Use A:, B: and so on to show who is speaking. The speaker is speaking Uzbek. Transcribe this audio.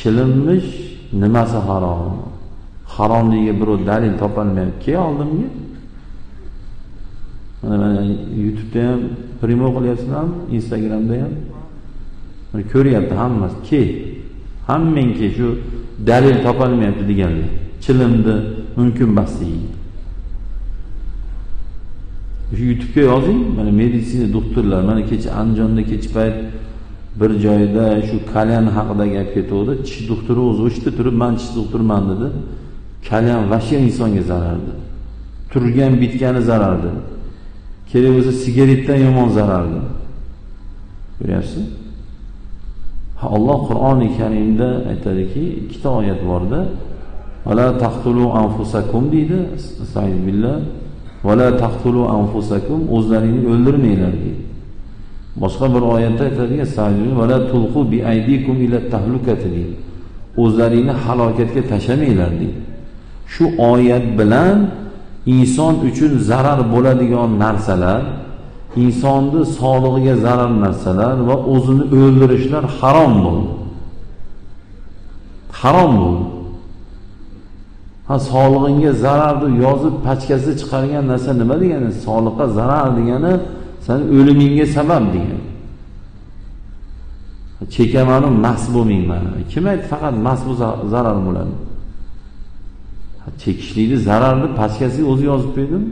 A: chilinmish nimasi harom? Haromligiga birov dalil topolmayapti. Kel oldimga. Mana YouTube'da ham primo qilyapsizlarmi? Instagram'da ham. Mana ko'ryapti hammasi. Kel. Hammang ke shu dalil topolmayapti deganlar. Chilindi mumkin emasligi. Shu YouTube'ga yozing, mana meditsina doktorlar, mana kecha Andijonda payt bir joyda shu kalyan haqida gap ketuvdi. Tish doktori o'zi o'shda turib, "Men tish doktorman" dedi. Kalyan vashya insonga zararli. Turgan bitgani zararli. Kerak bo'lsa sigaretdan yomon zararli. Ko'ryapsiz? Alloh Qur'oni Karimda aytadiki, ikkita oyat borda, "Vala taqtulu anfusakum" deydi. Astagfirullah. "Vala taqtulu anfusakum" o'zlaringni o'ldirmanglar deydi. Boshqa bir oyatda aytadiki, "Astagfirullah vala tulqu bi aydikum ila tahlukati" deydi. O'zlaringni halokatga tashlamanglar deydi. Shu oyat bilan inson uchun zarar bo'ladigan narsalar, insonning sog'lig'iga zarar narsalar va o'zini o'ldirishlar harom bo'ldi. Harom bo'ldi. Sog'lig'ingga zarar deb yozib pachkasi chiqargan narsa nima degani? Sog'liqqa zarar degani sen o'limingga sabab degani. Chekaman, mas bo'lmayman. Kim aytdi faqat mas bo'lsa zarar bo'ladi? Chekishlikni zararni pachkasiga o'zi yozib qo'ydimi?